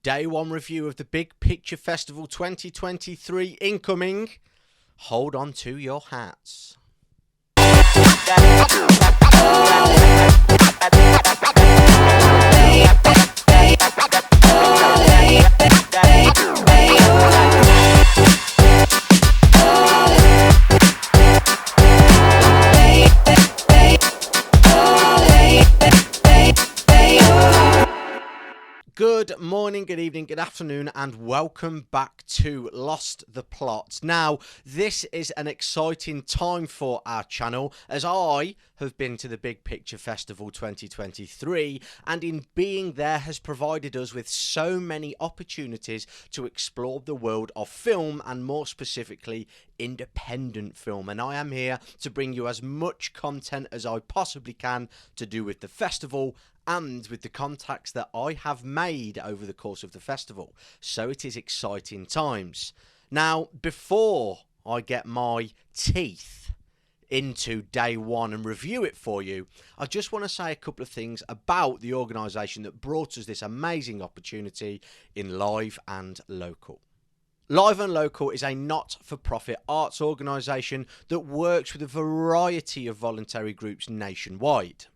Day one review of the Big Picture Festival 2023 incoming. Hold on to your hats. Good morning, good evening, good afternoon, and welcome back to Lost the Plot. Now, this is an exciting time for our channel, as I have been to the Big Picture Festival 2023, and in being there has provided us with so many opportunities to explore the world of film, and more specifically, independent film. And I am here to bring you as much content as I possibly can to do with the festival and with the contacts that I have made over the course of the festival. So it is exciting times. Now, before I get my teeth into day one and review it for you, I just want to say a couple of things about the organisation that brought us this amazing opportunity in Live and Local. Live and Local is a not-for-profit arts organisation that works with a variety of voluntary groups nationwide.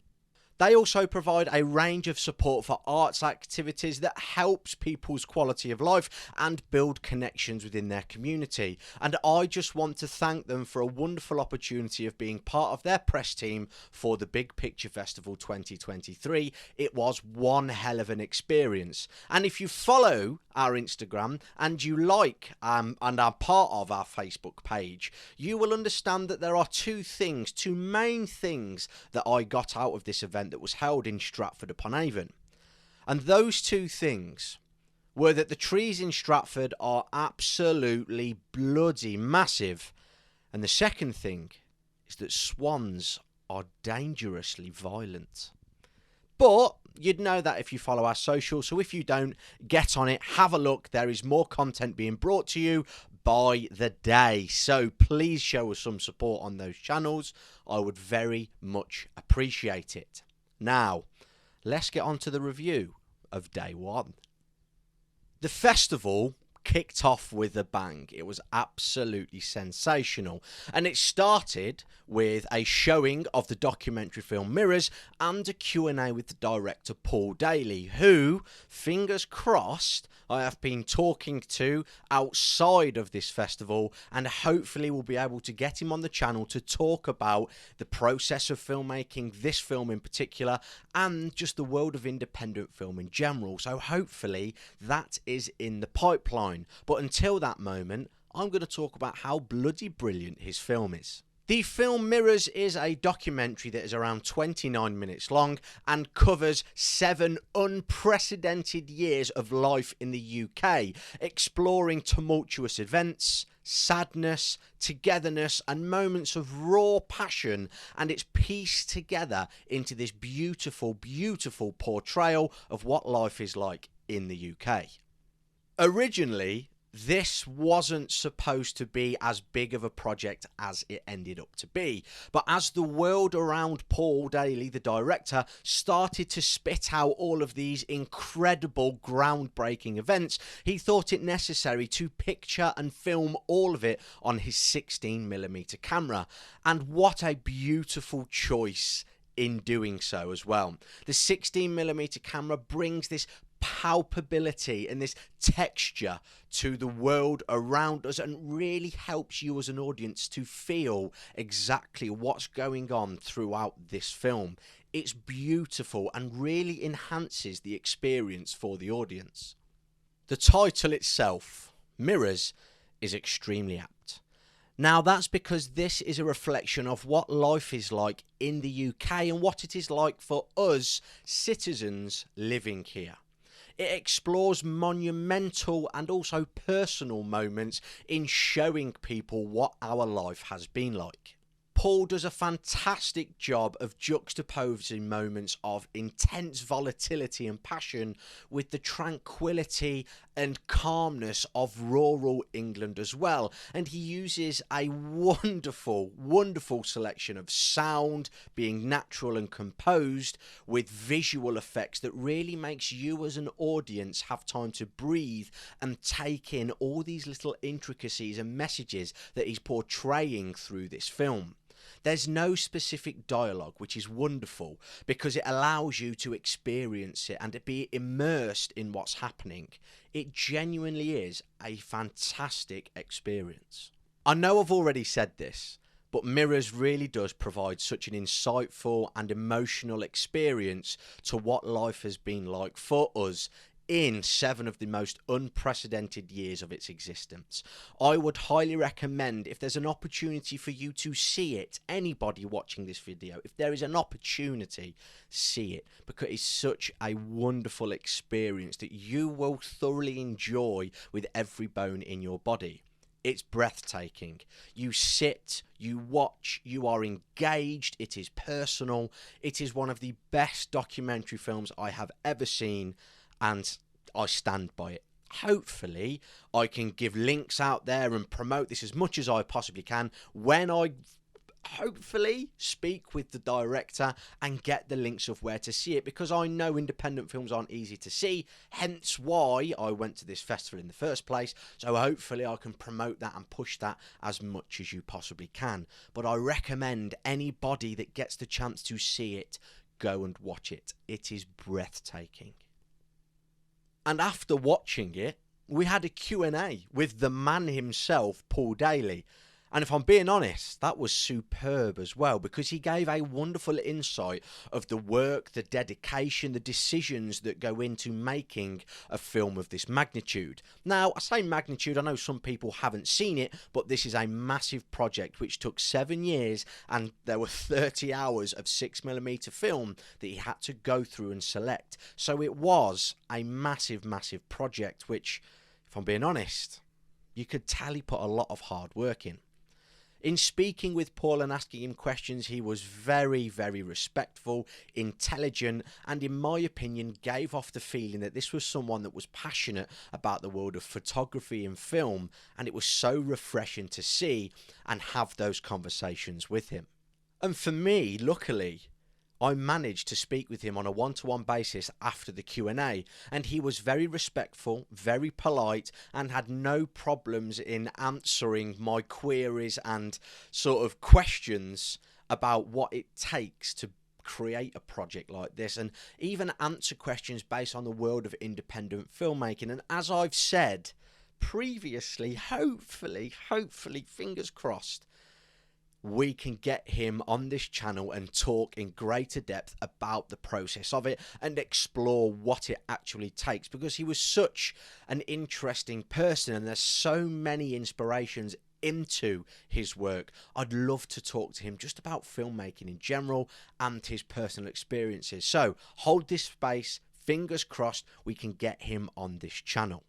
They also provide a range of support for arts activities that helps people's quality of life and build connections within their community. And I just want to thank them for a wonderful opportunity of being part of their press team for the Big Picture Festival 2023. It was one hell of an experience. And if you follow our Instagram and you like and are part of our Facebook page, you will understand that there are two main things that I got out of this event that was held in Stratford upon Avon. And those two things were that the trees in Stratford are absolutely bloody massive, and the second thing is that swans are dangerously violent. But you'd know that if you follow our socials, so if you don't, get on it, have a look. There is more content being brought to you by the day, so please show us some support on those channels. I would very much appreciate it. Now, let's get on to the review of day one. The festival kicked off with a bang. It was absolutely sensational, and it started with a showing of the documentary film Mirrors and a Q&A with the director Paul Daly, who, fingers crossed, I have been talking to outside of this festival, and hopefully we'll be able to get him on the channel to talk about the process of filmmaking, this film in particular, and just the world of independent film in general. So hopefully that is in the pipeline. But until that moment, I'm going to talk about how bloody brilliant his film is. The film Mirrors is a documentary that is around 29 minutes long and covers 7 unprecedented years of life in the UK, exploring tumultuous events, sadness, togetherness, and moments of raw passion, and it's pieced together into this beautiful, beautiful portrayal of what life is like in the UK. Originally, this wasn't supposed to be as big of a project as it ended up to be. But as the world around Paul Daly, the director, started to spit out all of these incredible, groundbreaking events, he thought it necessary to picture and film all of it on his 16mm camera. And what a beautiful choice in doing so as well. The 16mm camera brings this palpability and this texture to the world around us and really helps you as an audience to feel exactly what's going on throughout this film. It's beautiful and really enhances the experience for the audience. The title itself, Mirrors, is extremely apt. Now, that's because this is a reflection of what life is like in the UK and what it is like for us citizens living here. It explores monumental and also personal moments in showing people what our life has been like. Paul does a fantastic job of juxtaposing moments of intense volatility and passion with the tranquility and calmness of rural England as well. And he uses a wonderful, wonderful selection of sound, being natural and composed, with visual effects that really makes you as an audience have time to breathe and take in all these little intricacies and messages that he's portraying through this film. There's no specific dialogue, which is wonderful because it allows you to experience it and to be immersed in what's happening. It genuinely is a fantastic experience. I know I've already said this, but Mirrors really does provide such an insightful and emotional experience to what life has been like for us in 7 of the most unprecedented years of its existence. I would highly recommend, if there's an opportunity for you to see it, anybody watching this video, if there is an opportunity, see it, because it's such a wonderful experience that you will thoroughly enjoy with every bone in your body. It's breathtaking. You sit, you watch, you are engaged, it is personal. It is one of the best documentary films I have ever seen, and I stand by it. Hopefully, I can give links out there and promote this as much as I possibly can when I hopefully speak with the director and get the links of where to see it, because I know independent films aren't easy to see, hence why I went to this festival in the first place. So hopefully I can promote that and push that as much as you possibly can. But I recommend anybody that gets the chance to see it, go and watch it. It is breathtaking. And after watching it, we had a Q&A with the man himself, Paul Daly. And if I'm being honest, that was superb as well, because he gave a wonderful insight of the work, the dedication, the decisions that go into making a film of this magnitude. Now, I say magnitude, I know some people haven't seen it, but this is a massive project which took 7 years, and there were 30 hours of 6mm film that he had to go through and select. So it was a massive, massive project, which, if I'm being honest, you could tell he put a lot of hard work in. In speaking with Paul and asking him questions, he was very, very respectful, intelligent, and in my opinion gave off the feeling that this was someone that was passionate about the world of photography and film, and it was so refreshing to see and have those conversations with him. And for me, luckily, I managed to speak with him on a one-to-one basis after the Q&A, and he was very respectful, very polite, and had no problems in answering my queries and sort of questions about what it takes to create a project like this, and even answer questions based on the world of independent filmmaking. And as I've said previously, hopefully, fingers crossed, we can get him on this channel and talk in greater depth about the process of it and explore what it actually takes, because he was such an interesting person and there's so many inspirations into his work. I'd love to talk to him just about filmmaking in general and his personal experiences. So hold this space, fingers crossed we can get him on this channel.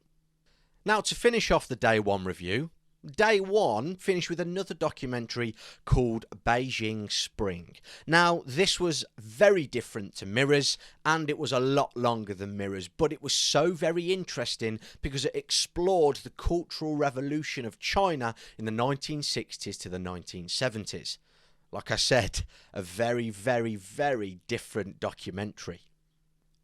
Now, to finish off the day one review, Day one finished with another documentary called Beijing Spring. Now, this was very different to Mirrors, and it was a lot longer than Mirrors, but it was so very interesting because it explored the Cultural Revolution of China in the 1960s to the 1970s. Like I said, a very, very, very different documentary.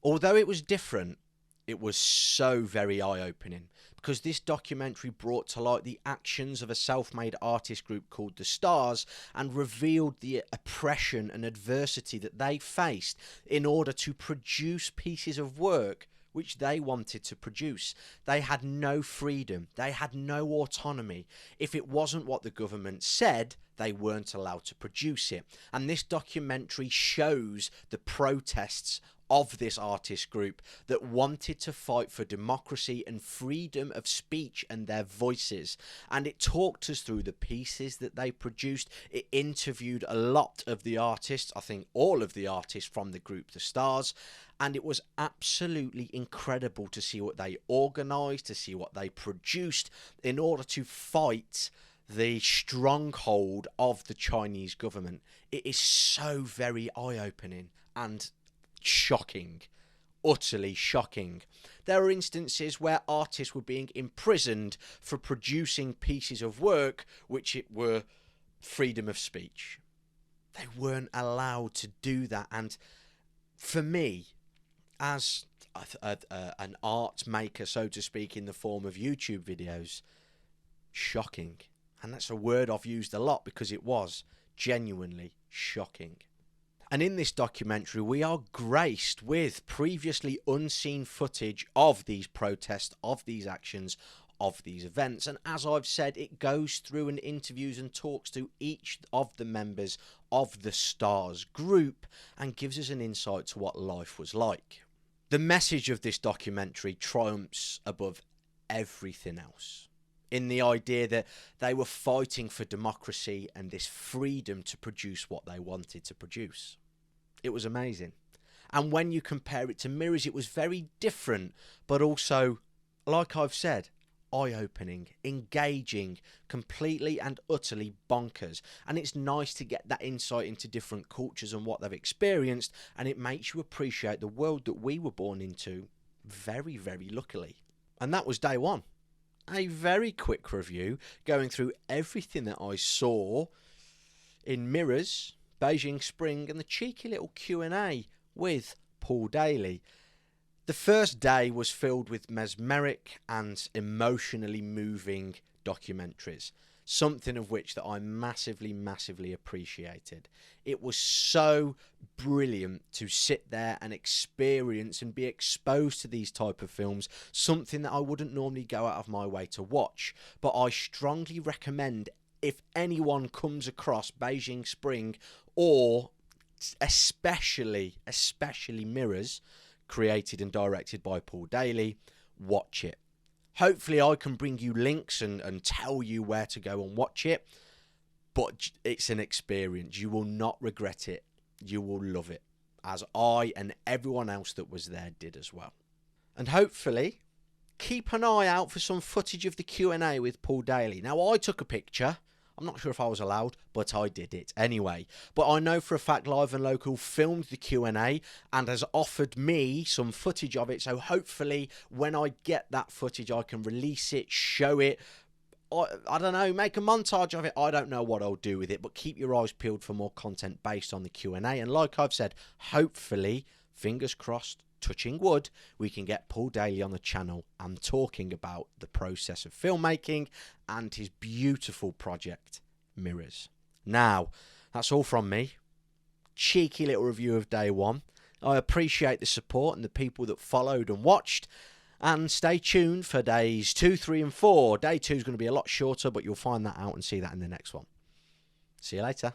Although it was different, it was so very eye-opening, because this documentary brought to light the actions of a self-made artist group called The Stars and revealed the oppression and adversity that they faced in order to produce pieces of work which they wanted to produce. They had no freedom. They had no autonomy. If it wasn't what the government said, they weren't allowed to produce it. And this documentary shows the protests of this artist group that wanted to fight for democracy and freedom of speech and their voices. And it talked us through the pieces that they produced. It interviewed a lot of the artists, I think all of the artists from the group The Stars, and it was absolutely incredible to see what they organised, to see what they produced in order to fight the stronghold of the Chinese government. It is so very eye-opening and shocking utterly shocking. There are instances where artists were being imprisoned for producing pieces of work which it were freedom of speech. They weren't allowed to do that, and for me, as an art maker, so to speak, in the form of YouTube videos, shocking. And that's a word I've used a lot because it was genuinely shocking. And in this documentary, we are graced with previously unseen footage of these protests, of these actions, of these events. And as I've said, it goes through and interviews and talks to each of the members of the Stars group and gives us an insight to what life was like. The message of this documentary triumphs above everything else, in the idea that they were fighting for democracy and this freedom to produce what they wanted to produce. It was amazing. And when you compare it to Mirrors, it was very different, but also, like I've said, eye-opening, engaging, completely and utterly bonkers. And it's nice to get that insight into different cultures and what they've experienced, and it makes you appreciate the world that we were born into very, very luckily. And that was day one. A very quick review, going through everything that I saw in Mirrors, Beijing Spring, and the cheeky little Q&A with Paul Daly. The first day was filled with mesmeric and emotionally moving documentaries, something of which that I massively, massively appreciated. It was so brilliant to sit there and experience and be exposed to these type of films, something that I wouldn't normally go out of my way to watch. But I strongly recommend, if anyone comes across Beijing Spring, or especially Mirrors, created and directed by Paul Daly, watch it. Hopefully I can bring you links and tell you where to go and watch it, but it's an experience. You will not regret it. You will love it, as I and everyone else that was there did as well. And hopefully keep an eye out for some footage of the Q&A with Paul Daly. Now, I took a picture. I'm not sure if I was allowed, but I did it anyway. But I know for a fact Live and Local filmed the Q&A and has offered me some footage of it. So hopefully when I get that footage, I can release it, show it. I don't know, make a montage of it. I don't know what I'll do with it, but keep your eyes peeled for more content based on the Q&A. And like I've said, hopefully, fingers crossed, touching wood, we can get Paul Daly on the channel and talking about the process of filmmaking and his beautiful project, Mirrors. Now, that's all from me. Cheeky little review of day one. I appreciate the support and the people that followed and watched. And stay tuned for days 2, 3, and 4. Day 2 is going to be a lot shorter, but you'll find that out and see that in the next one. See you later.